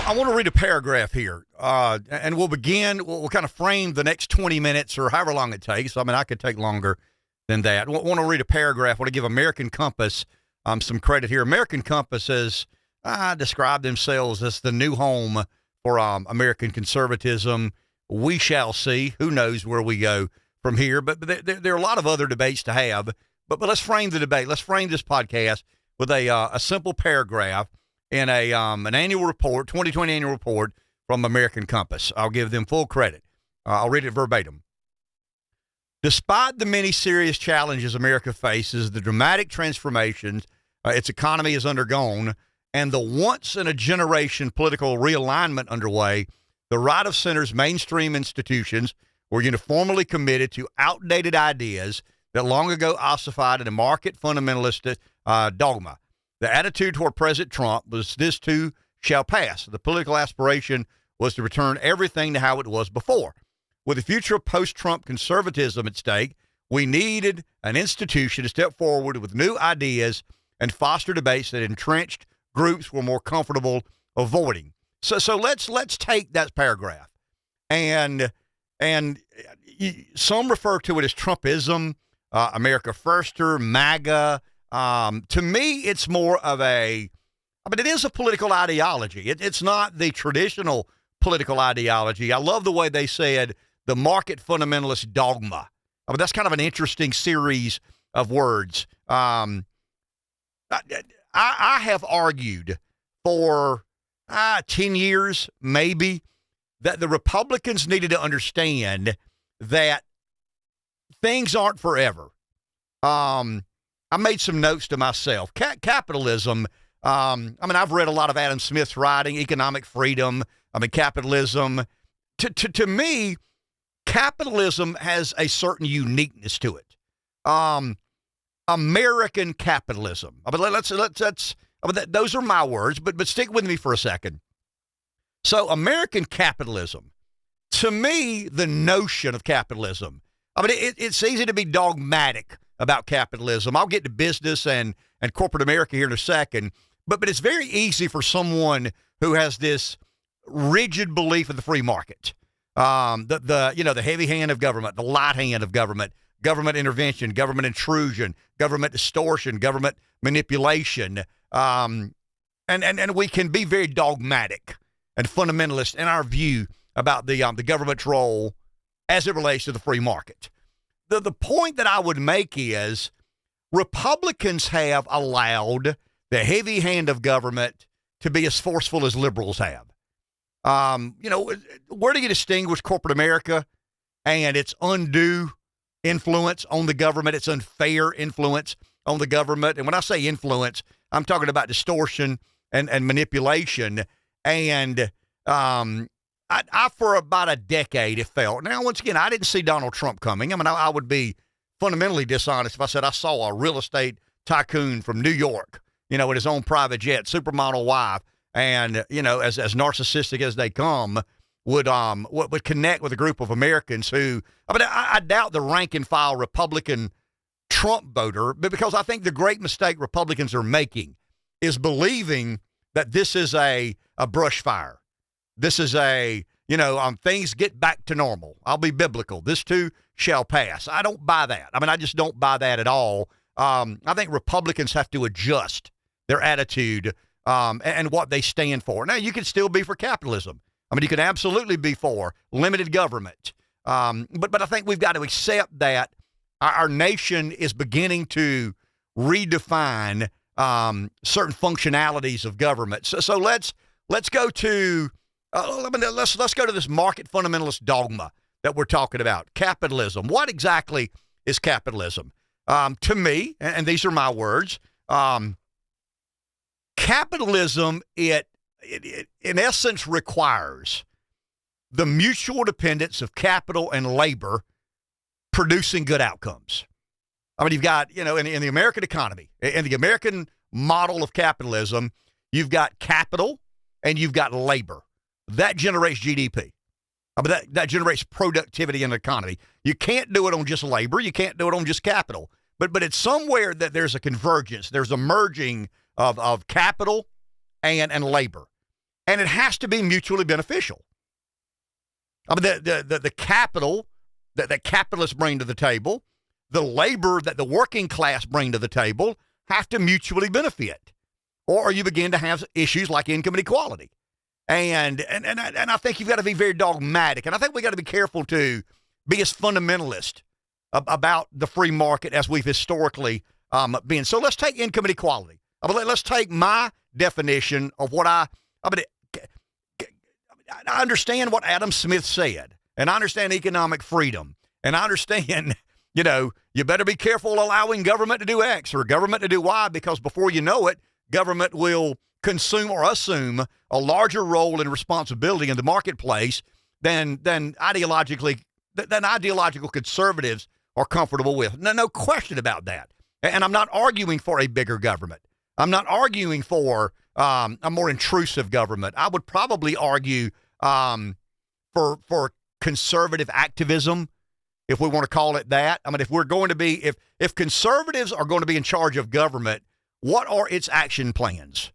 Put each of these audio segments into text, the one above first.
I want to read a paragraph here, and we'll begin. We'll kind of frame the next 20 minutes or however long it takes. I mean, I could take longer than that. I want to read a paragraph. I want to give American Compass some credit here. American Compass has described themselves as the new home for American conservatism. We shall see. Who knows where we go from here? But there are a lot of other debates to have. But let's frame the debate. Let's frame this podcast with a simple paragraph in an annual report, 2020 annual report from American Compass. I'll give them full credit. I'll read it verbatim. Despite the many serious challenges America faces, the dramatic transformations its economy has undergone, and the once-in-a-generation political realignment underway, the right of center's mainstream institutions were uniformly committed to outdated ideas that long ago ossified in a market fundamentalist dogma. The attitude toward President Trump was this too shall pass. The political aspiration was to return everything to how it was before. With the future of post-Trump conservatism at stake, we needed an institution to step forward with new ideas and foster debates that entrenched groups were more comfortable avoiding. So let's take that paragraph, and some refer to it as Trumpism, America Firster, MAGA. To me, it's more of it is a political ideology. It's not the traditional political ideology. I love the way they said the market fundamentalist dogma. That's kind of an interesting series of words. I have argued for 10 years, maybe, that the Republicans needed to understand that things aren't forever. I made some notes to myself. Capitalism, I've read a lot of Adam Smith's writing, Economic Freedom, capitalism. To me, capitalism has a certain uniqueness to it. American capitalism. Those are my words, but stick with me for a second. So American capitalism, to me, the notion of capitalism, it's easy to be dogmatic about capitalism. I'll get to business and corporate America here in a second, but it's very easy for someone who has this rigid belief in the free market, the heavy hand of government, the light hand of government, government intervention, government intrusion, government distortion, government manipulation, and we can be very dogmatic and fundamentalist in our view about the government's role as it relates to the free market. The point that I would make is Republicans have allowed the heavy hand of government to be as forceful as liberals have. Where do you distinguish corporate America and its undue influence on the government, its unfair influence on the government? And when I say influence, I'm talking about distortion and manipulation. And I for about a decade, it felt. Now, once again, I didn't see Donald Trump coming. I would be fundamentally dishonest if I said I saw a real estate tycoon from New York, with his own private jet, supermodel wife, and, as narcissistic as they come, would connect with a group of Americans who, I doubt the rank and file Republican Trump voter, but because I think the great mistake Republicans are making is believing that this is a brush fire. This is things get back to normal. I'll be biblical. This too shall pass. I don't buy that. I just don't buy that at all. I think Republicans have to adjust their attitude and what they stand for. Now, you can still be for capitalism. You can absolutely be for limited government. But I think we've got to accept that our nation is beginning to redefine certain functionalities of government. So let's go to let's go to this market fundamentalist dogma that we're talking about. Capitalism. What exactly is capitalism? To me, and these are my words, capitalism, it in essence requires the mutual dependence of capital and labor producing good outcomes. You've got, in the American economy, in the American model of capitalism, you've got capital and you've got labor. That generates GDP. That generates productivity in the economy. You can't do it on just labor. You can't do it on just capital. But it's somewhere that there's a convergence. There's a merging of capital and labor. and it has to be mutually beneficial. I mean, the capital that capitalists bring to the table, the labor that the working class bring to the table have to mutually benefit, or you begin to have issues like income inequality. And I think you've got to be very dogmatic, and I think we got to be careful to be as fundamentalist about the free market as we've historically been. So let's take income inequality. Let's take my definition of what I understand what Adam Smith said, and I understand economic freedom, and I understand, you better be careful allowing government to do X or government to do Y, because before you know it, government will consume or assume a larger role and responsibility in the marketplace than ideological conservatives are comfortable with. No question about that. And I'm not arguing for a bigger government. I'm not arguing for a more intrusive government. I would probably argue for conservative activism, if we want to call it that. I mean, if we're going to be, if conservatives are going to be in charge of government, what are its action plans?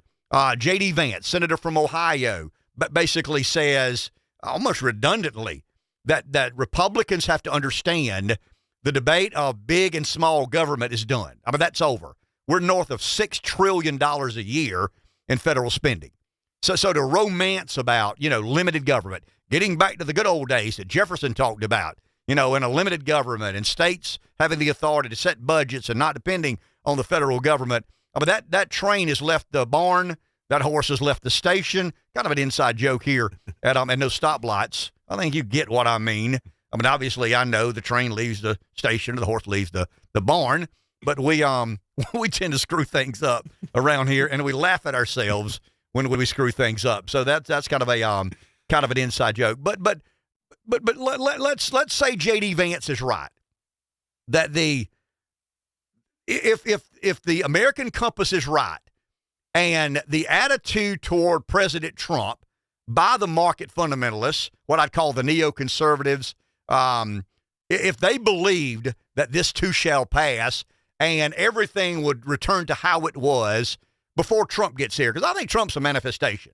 J.D. Vance, senator from Ohio, basically says, almost redundantly, that Republicans have to understand the debate of big and small government is done. I mean, that's over. We're north of $6 trillion a year in federal spending. So to romance about, limited government, getting back to the good old days that Jefferson talked about, in a limited government and states having the authority to set budgets and not depending on the federal government. I mean, that train has left the barn. That horse has left the station. Kind of an inside joke here at no stoplights. I think you get what I mean. I mean, obviously, I know the train leaves the station, the horse leaves the barn, but we tend to screw things up around here, and we laugh at ourselves when we screw things up. So that's kind of an inside joke. But let's say J.D. Vance is right, that if the American compass is right, and the attitude toward President Trump by the market fundamentalists, what I'd call the neoconservatives, if they believed that this too shall pass and everything would return to how it was before Trump gets here, because I think Trump's a manifestation.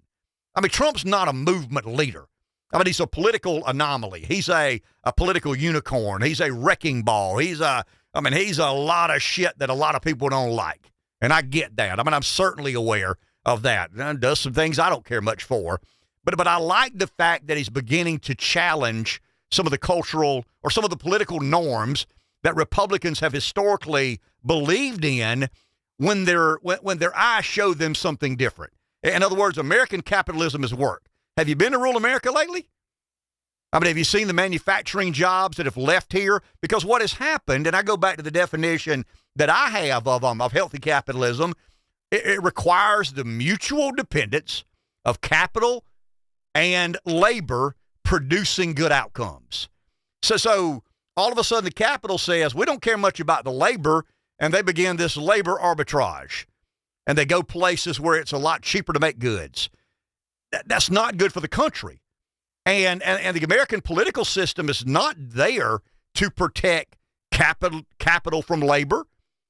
I mean, Trump's not a movement leader. I mean, he's a political anomaly. He's a political unicorn. He's a wrecking ball. He's a lot of shit that a lot of people don't like. And I get that. I mean, I'm certainly aware of that. And does some things I don't care much for. But I like the fact that he's beginning to challenge some of the cultural or some of the political norms that Republicans have historically believed in when their eyes show them something different. In other words, American capitalism has worked. Have you been to rural America lately? I mean, have you seen the manufacturing jobs that have left here? Because what has happened, and I go back to the definition that I have of healthy capitalism, it requires the mutual dependence of capital and labor producing good outcomes. So all of a sudden the capital says, we don't care much about the labor, and they begin this labor arbitrage. And they go places where it's a lot cheaper to make goods. That's not good for the country. And the American political system is not there to protect capital from labor.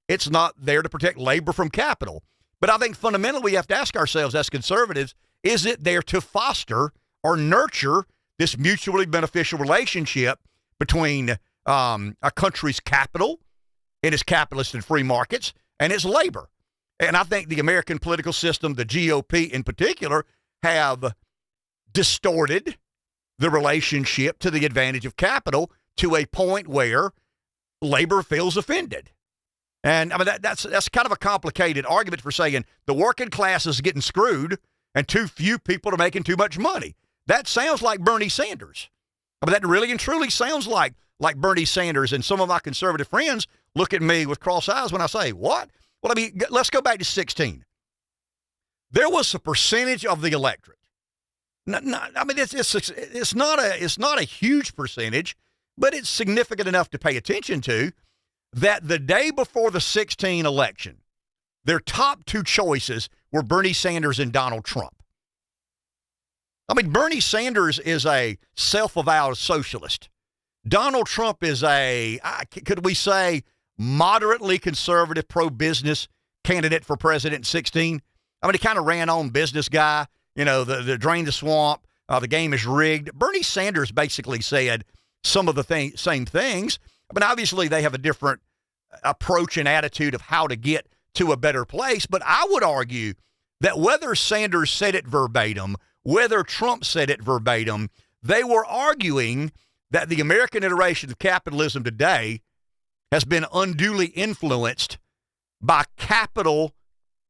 It's not there to protect labor from capital. But I think fundamentally we have to ask ourselves as conservatives, is it there to foster or nurture this mutually beneficial relationship between a country's capital and its capitalist and free markets and its labor? And I think the American political system, the GOP in particular, have distorted the relationship to the advantage of capital to a point where labor feels offended. And I mean, that's kind of a complicated argument for saying the working class is getting screwed and too few people are making too much money. That sounds like Bernie Sanders. I mean, that really and truly sounds like Bernie Sanders. And some of my conservative friends look at me with cross eyes when I say, what? Well, I mean, let's go back to 2016. There was a percentage of the electorate. I mean, it's not a huge percentage, but it's significant enough to pay attention to, that the day before the 2016 election, their top two choices were Bernie Sanders and Donald Trump. I mean, Bernie Sanders is a self-avowed socialist. Donald Trump is could we say, moderately conservative pro-business candidate for president in 2016. I mean, he kind of ran on business guy. the drain the swamp, the game is rigged. Bernie Sanders basically said some of the same things. I mean, obviously they have a different approach and attitude of how to get to a better place. But I would argue that whether Sanders said it verbatim, whether Trump said it verbatim, they were arguing that the American iteration of capitalism today has been unduly influenced by capital,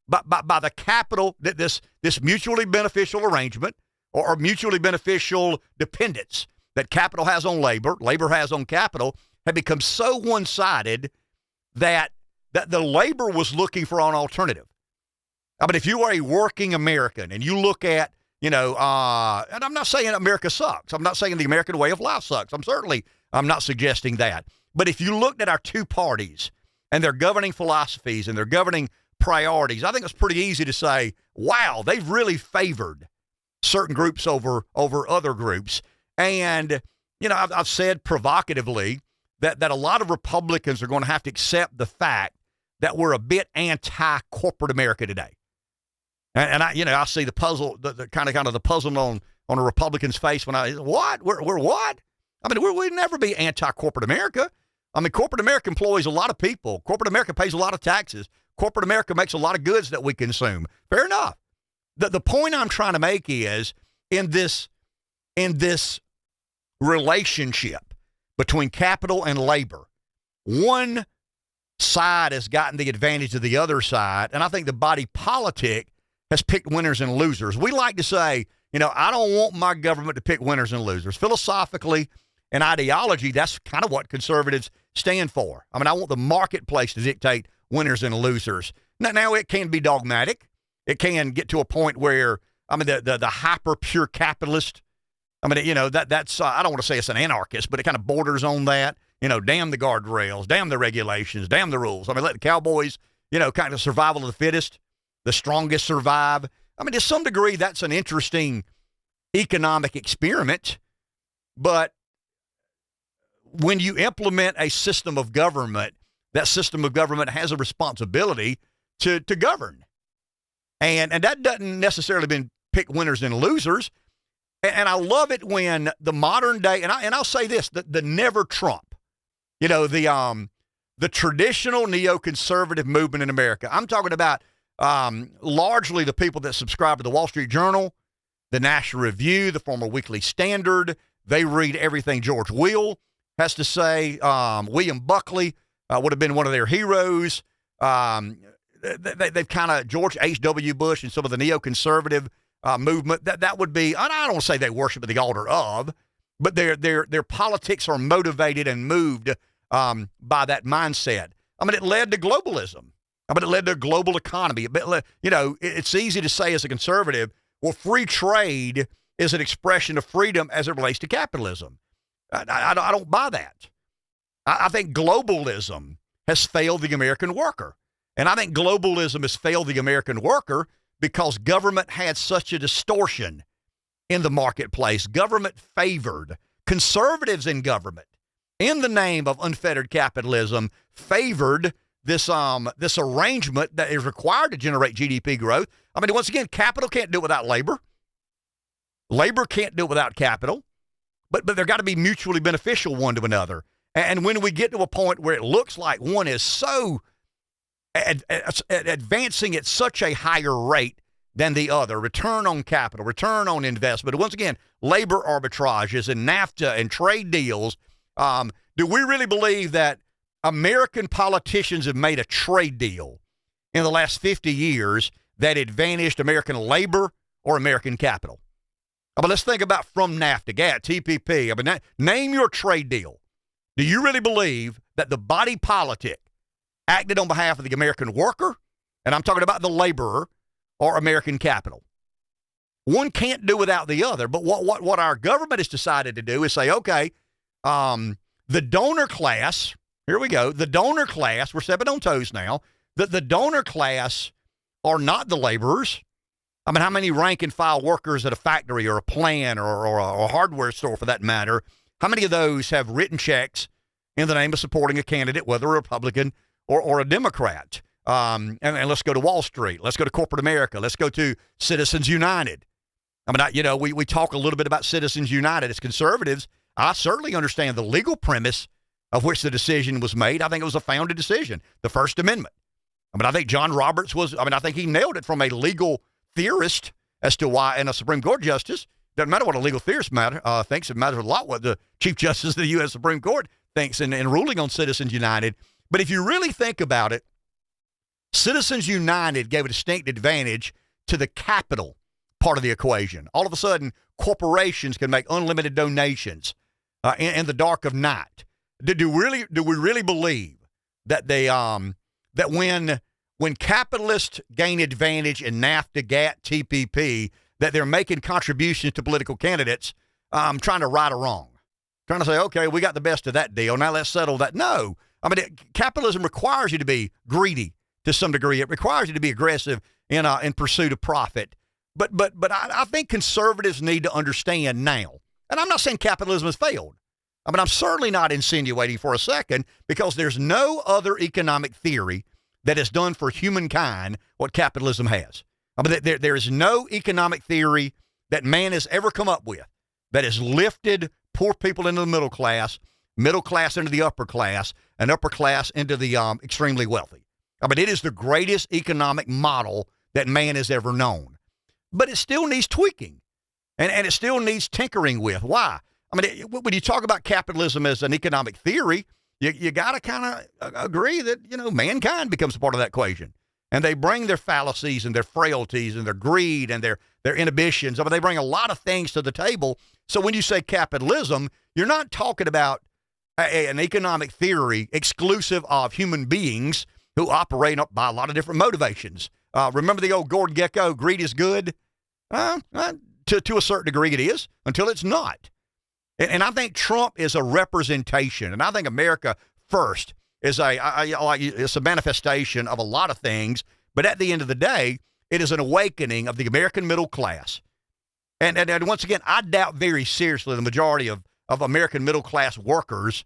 by the capital, that this mutually beneficial arrangement or mutually beneficial dependence that capital has on labor, labor has on capital, had become so one-sided that the labor was looking for an alternative. I mean, if you are a working American and you look at, and I'm not saying America sucks. I'm not saying the American way of life sucks. I'm not suggesting that. But if you looked at our two parties and their governing philosophies and their governing priorities, I think it's pretty easy to say, wow, they've really favored certain groups over other groups. And, I've said provocatively that a lot of Republicans are going to have to accept the fact that we're a bit anti-corporate America today. And I see the puzzle, the kind of the puzzle on a Republican's face when what? We're what? I mean, we'd never be anti-corporate America. I mean, corporate America employs a lot of people. Corporate America pays a lot of taxes. Corporate America makes a lot of goods that we consume. Fair enough. The point I'm trying to make is in this relationship between capital and labor, one side has gotten the advantage of the other side, and I think the body politic has picked winners and losers. We like to say, I don't want my government to pick winners and losers. Philosophically and ideology, that's kind of what conservatives stand for. I mean, I want the marketplace to dictate winners and losers. Now it can be dogmatic. It can get to a point where, I mean, the hyper pure capitalist, I mean, that's I don't want to say it's an anarchist, but it kind of borders on that. Damn the guardrails, damn the regulations, damn the rules. I mean, let the cowboys, kind of survival of the fittest, the strongest survive. I mean, to some degree, that's an interesting economic experiment. But when you implement a system of government, that system of government has a responsibility to govern. And that doesn't necessarily mean pick winners and losers. And I love it when the modern day, and I'll say this, the never Trump, the traditional neoconservative movement in America. I'm talking about largely the people that subscribe to the Wall Street Journal, the National Review, the former Weekly Standard. They read everything George Will has to say. William Buckley would have been one of their heroes. They've kind of, George H.W. Bush and some of the neoconservative movement, that would be, I don't want to say they worship at the altar of, but their politics are motivated and moved by that mindset. I mean, it led to globalism. I mean, it led to a global economy. It's easy to say as a conservative, well, free trade is an expression of freedom as it relates to capitalism. I don't buy that. I think globalism has failed the American worker. And I think globalism has failed the American worker because government had such a distortion in the marketplace. Government favored conservatives in government, in the name of unfettered capitalism, favored this arrangement that is required to generate GDP growth. I mean, once again, capital can't do it without labor. Labor can't do it without capital. But they're got to be mutually beneficial one to another. And when we get to a point where it looks like one is so advancing at such a higher rate than the other, return on capital, return on investment, once again, labor arbitrages and NAFTA and trade deals, do we really believe that American politicians have made a trade deal in the last 50 years that advantaged American labor or American capital? But let's think about from NAFTA, GATT, TPP. I mean, name your trade deal. Do you really believe that the body politic acted on behalf of the American worker, and I'm talking about the laborer, or American capital? One can't do without the other. But what our government has decided to do is say, okay, the donor class, here we go, the donor class, we're stepping on toes now, the donor class are not the laborers. I mean, how many rank and file workers at a factory or a plant or a hardware store, for that matter, how many of those have written checks in the name of supporting a candidate, whether a Republican or a Democrat? And let's go to Wall Street. Let's go to corporate America. Let's go to Citizens United. I mean, we talk a little bit about Citizens United. As conservatives, I certainly understand the legal premise of which the decision was made. I think it was a founded decision, the First Amendment. I mean, I think John Roberts I think he nailed it from a legal theorist as to why, and a Supreme Court justice, doesn't matter what a legal theorist thinks, it matters a lot what the Chief Justice of the U.S. Supreme Court thinks in ruling on Citizens United. But if you really think about it, Citizens United gave a distinct advantage to the capital part of the equation. All of a sudden, corporations can make unlimited donations in the dark of night. Do we really believe that that when capitalists gain advantage in NAFTA, GATT, TPP, that they're making contributions to political candidates, trying to right a wrong, trying to say, okay, we got the best of that deal, now let's settle that? No, I mean, capitalism requires you to be greedy to some degree. It requires you to be aggressive in pursuit of profit. But I think conservatives need to understand now, and I'm not saying capitalism has failed. I mean, I'm certainly not insinuating for a second, because there's no other economic theory that has done for humankind what capitalism has. I mean, there is no economic theory that man has ever come up with that has lifted poor people into the middle class into the upper class, and upper class into the extremely wealthy. I mean, it is the greatest economic model that man has ever known. But it still needs tweaking, and it still needs tinkering with. Why? I mean, when you talk about capitalism as an economic theory, you got to kind of agree that, mankind becomes a part of that equation. And they bring their fallacies and their frailties and their greed and their inhibitions. I mean, they bring a lot of things to the table. So when you say capitalism, you're not talking about an economic theory exclusive of human beings who operate by a lot of different motivations. Remember the old Gordon Gekko, greed is good? To a certain degree it is, until it's not. And I think Trump is a representation, and I think America First is it's a manifestation of a lot of things, but at the end of the day, it is an awakening of the American middle class. And once again, I doubt very seriously the majority of American middle class workers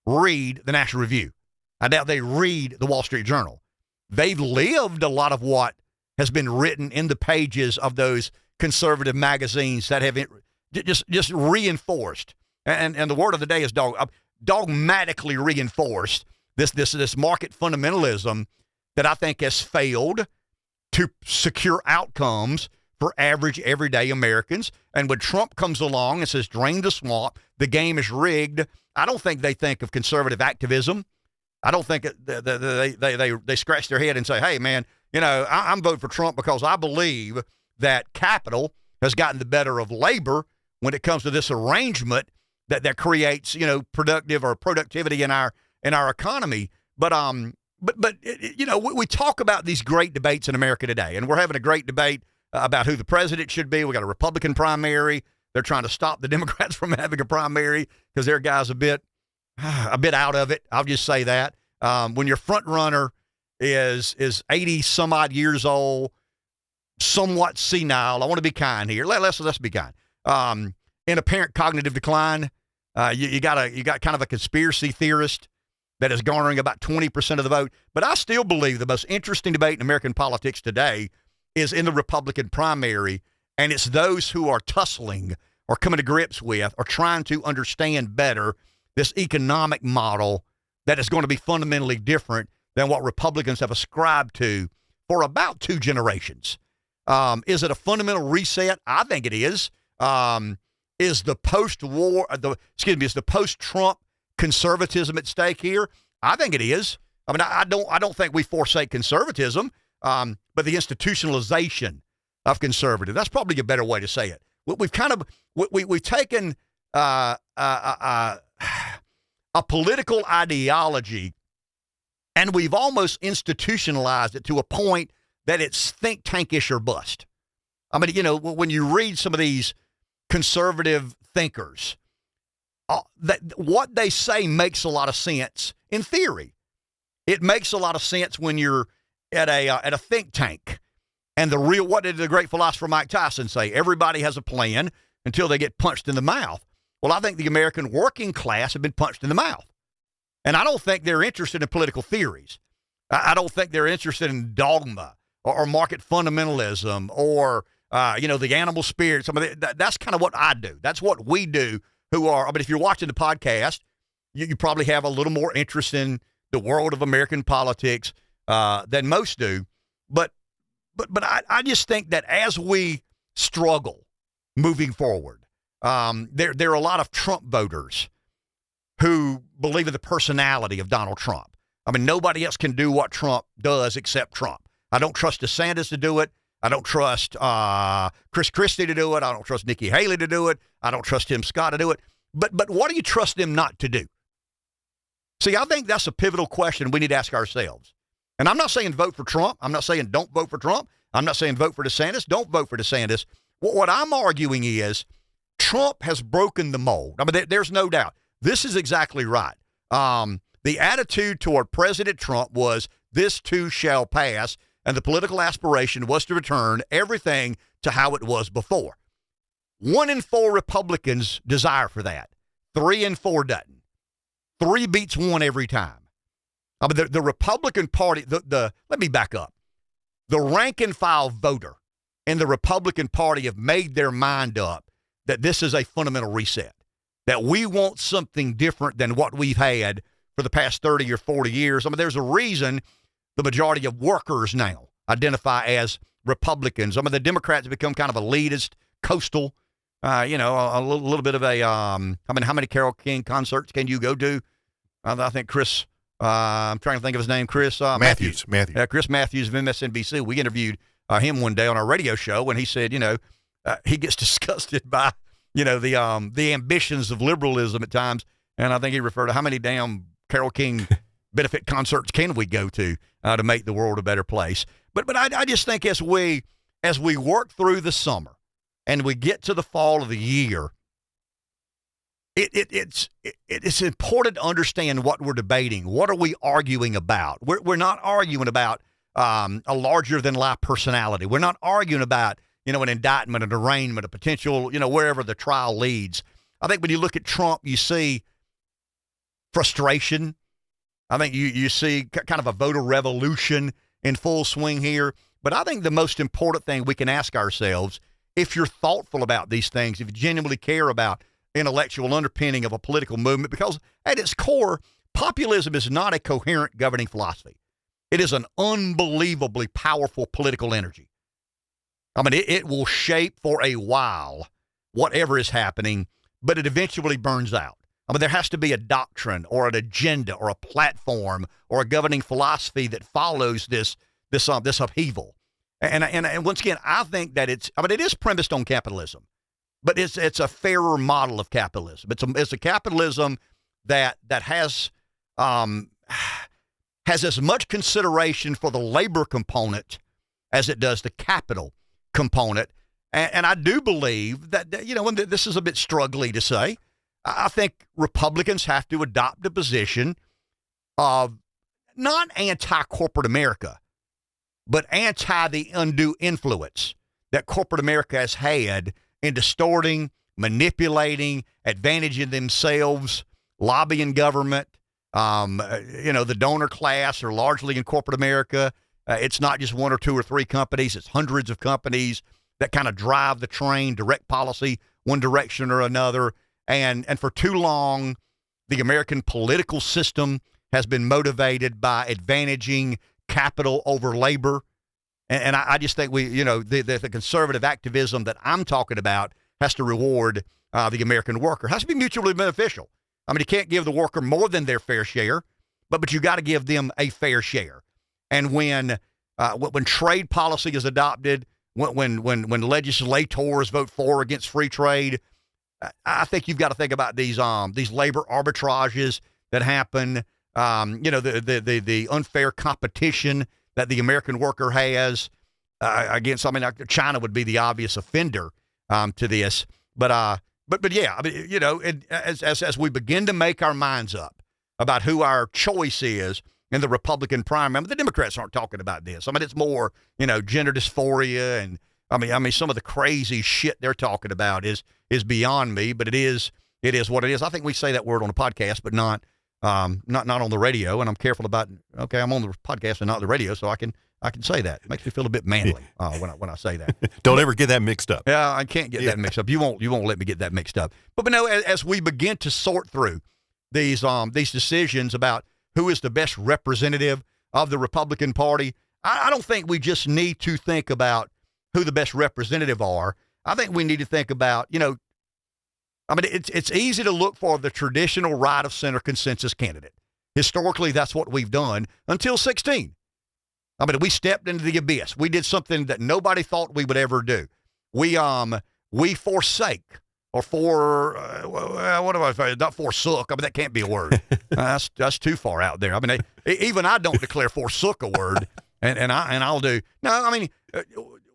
read the National Review. I doubt they read the Wall Street Journal. They've lived a lot of what has been written in the pages of those conservative magazines that have just reinforced, and the word of the day is dogmatically reinforced this market fundamentalism that I think has failed to secure outcomes for average, everyday Americans. And when Trump comes along and says, drain the swamp, the game is rigged, I don't think they think of conservative activism. I don't think they scratch their head and say, hey, man, I'm voting for Trump because I believe that capital has gotten the better of labor when it comes to this arrangement that creates, productivity in our economy. But we talk about these great debates in America today, and we're having a great debate about who the president should be. We got a Republican primary. They're trying to stop the Democrats from having a primary because their guy's a bit out of it. I'll just say that. When your front runner is 80 some odd years old, somewhat senile, I want to be kind here. Let's be kind. In apparent cognitive decline, you got kind of a conspiracy theorist that is garnering about 20% of the vote. But I still believe the most interesting debate in American politics today is in the Republican primary, and it's those who are tussling or coming to grips with or trying to understand better this economic model that is going to be fundamentally different than what Republicans have ascribed to for about 2 generations. Is it a fundamental reset? I think it is. Is the post-Trump conservatism at stake here? I think it is. I mean, I don't think we forsake conservatism, but the institutionalization of conservative. That's probably a better way to say it. We've taken a political ideology, and we've almost institutionalized it to a point that it's think tankish or bust. I mean, when you read some of these conservative thinkers, that what they say makes a lot of sense in theory. It makes a lot of sense when you're at a think tank. And what did the great philosopher Mike Tyson say? Everybody has a plan until they get punched in the mouth. Well, I think the American working class have been punched in the mouth. And I don't think they're interested in political theories. I don't think they're interested in dogma or market fundamentalism or the animal spirits. I mean, that's kind of what I do. That's what we do. If you're watching the podcast, you probably have a little more interest in the world of American politics than most do. But I just think that as we struggle moving forward, there are a lot of Trump voters who believe in the personality of Donald Trump. I mean, nobody else can do what Trump does except Trump. I don't trust DeSantis to do it. I don't trust Chris Christie to do it. I don't trust Nikki Haley to do it. I don't trust Tim Scott to do it. But what do you trust them not to do? See, I think that's a pivotal question we need to ask ourselves. And I'm not saying vote for Trump. I'm not saying don't vote for Trump. I'm not saying vote for DeSantis. Don't vote for DeSantis. What I'm arguing is Trump has broken the mold. I mean, there's no doubt. This is exactly right. The attitude toward President Trump was this too shall pass, and the political aspiration was to return everything to how it was before. 1 in 4 Republicans desire for that. 3 in 4 doesn't. 3 beats 1 every time. I mean, the Republican Party, let me back up. The rank and file voter in the Republican Party have made their mind up that this is a fundamental reset, that we want something different than what we've had for the past 30 or 40 years. I mean, there's a reason the majority of workers now identify as Republicans. I mean, the Democrats have become kind of elitist, coastal, a little bit of a, how many Carole King concerts can you go to? I think Chris, I'm trying to think of his name, Chris Matthews. Chris Matthews of MSNBC. We interviewed him one day on our radio show, and he said, he gets disgusted by, the ambitions of liberalism at times. And I think he referred to how many damn Carole King benefit concerts can we go to make the world a better place. But I just think as we work through the summer and we get to the fall of the year, it's important to understand what we're debating. What are we arguing about? We're not arguing about a larger than life personality. We're not arguing about an indictment, an arraignment, a potential wherever the trial leads. I think when you look at Trump, you see frustration. I think you see kind of a voter revolution in full swing here. But I think the most important thing we can ask ourselves, if you're thoughtful about these things, if you genuinely care about intellectual underpinning of a political movement, because at its core, populism is not a coherent governing philosophy. It is an unbelievably powerful political energy. I mean, it will shape for a while whatever is happening, but it eventually burns out. I mean, there has to be a doctrine or an agenda or a platform or a governing philosophy that follows this upheaval. And once again, I think that it is premised on capitalism, but it's a fairer model of capitalism. It's a capitalism that has as much consideration for the labor component as it does the capital component. And I do believe that, when this is a bit struggly to say, I think Republicans have to adopt a position of not anti-corporate America, but anti the undue influence that corporate America has had in distorting, manipulating, advantaging themselves, lobbying government. The donor class are largely in corporate America. It's not just 1 or 2 or 3 companies. It's hundreds of companies that kind of drive the train, direct policy one direction or another. And for too long, the American political system has been motivated by advantaging capital over labor. And I just think the conservative activism that I'm talking about has to reward the American worker. It has to be mutually beneficial. I mean, you can't give the worker more than their fair share, but you got to give them a fair share. And when trade policy is adopted, when legislators vote for or against free trade, I think you've got to think about these labor arbitrages that happen. The unfair competition that the American worker has against. I mean, China would be the obvious offender to this. But yeah, I mean, as we begin to make our minds up about who our choice is in the Republican primary, the Democrats aren't talking about this. I mean, it's more gender dysphoria and I mean some of the crazy shit they're talking about is beyond me. But it is what it is. I think we say that word on the podcast, but not on the radio. And I'm careful about I'm on the podcast and not the radio, so I can I can say that. It makes me feel a bit manly when I say that. Don't ever get that mixed up. Yeah, I can't get that mixed up. You won't let me get that mixed up. But no, as we begin to sort through these decisions about who is the best representative of the Republican Party, I don't think we just need to think about who the best representative are. I think we need to think about, it's easy to look for the traditional right of center consensus candidate. Historically, that's what we've done until 2016. We stepped into the abyss. We did something that nobody thought we would ever do. We forsake or not forsook. That can't be a word. That's too far out there. Even I don't declare forsook a word, and I'll do. No,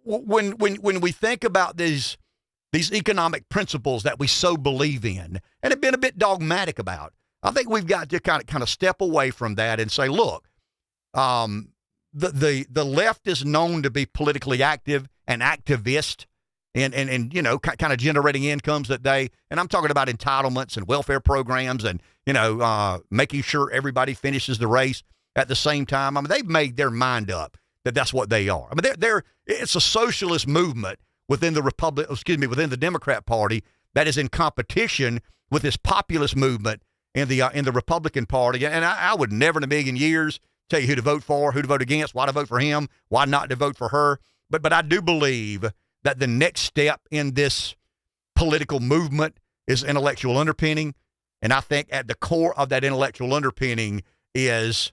when we think about these economic principles that we so believe in and have been a bit dogmatic about, I think we've got to kind of step away from that and say, look, the left is known to be politically active and activist and kind of generating incomes that and I'm talking about entitlements and welfare programs and, making sure everybody finishes the race at the same time. They've made their mind up that that's what they are. It's a socialist movement within the Democrat Party that is in competition with this populist movement in the Republican Party. And I would never in a million years tell you who to vote for, who to vote against, why to vote for him, why not to vote for her. But I do believe that the next step in this political movement is intellectual underpinning. And I think at the core of that intellectual underpinning is,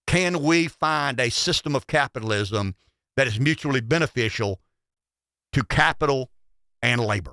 can we find a system of capitalism that is mutually beneficial to capital and labor?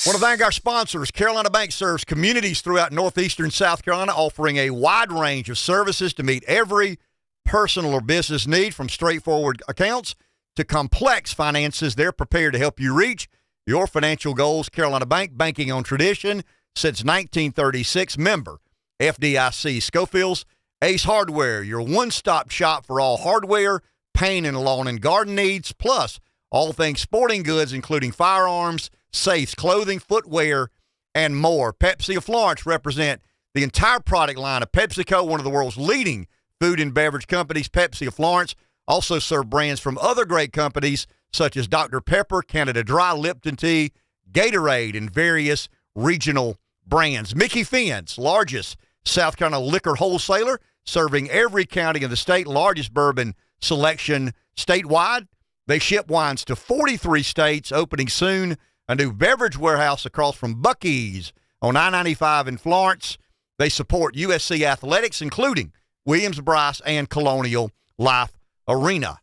I want to thank our sponsors. Carolina Bank serves communities throughout northeastern South Carolina, offering a wide range of services to meet every personal or business need, from straightforward accounts to complex finances. They're prepared to help you reach your financial goals. Carolina Bank, banking on tradition since 1936. Member FDIC. Schofield's Ace Hardware, your one-stop shop for all hardware, paint and lawn and garden needs, plus all things sporting goods, including firearms, safes, clothing, footwear, and more. Pepsi of Florence represent the entire product line of PepsiCo, one of the world's leading food and beverage companies. Pepsi of Florence also serve brands from other great companies such as Dr. Pepper, Canada Dry, Lipton Tea, Gatorade, and various regional brands. Mickey Finn's, largest South Carolina liquor wholesaler, serving every county in the state, largest bourbon selection statewide. They ship wines to 43 states, opening soon a new beverage warehouse across from Buc-ee's on I-95 in Florence. They support USC athletics, including Williams-Brice and Colonial Life Arena.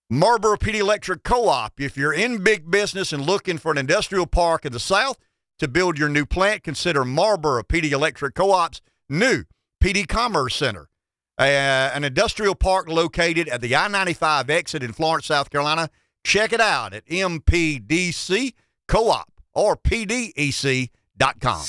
Marlboro PD Electric Co-op. If you're in big business and looking for an industrial park in the South to build your new plant, consider Marlboro PD Electric Co-op's new PD Commerce Center, an industrial park located at the I-95 exit in Florence, South Carolina. Check it out at MPDC Co-op or PDEC.com.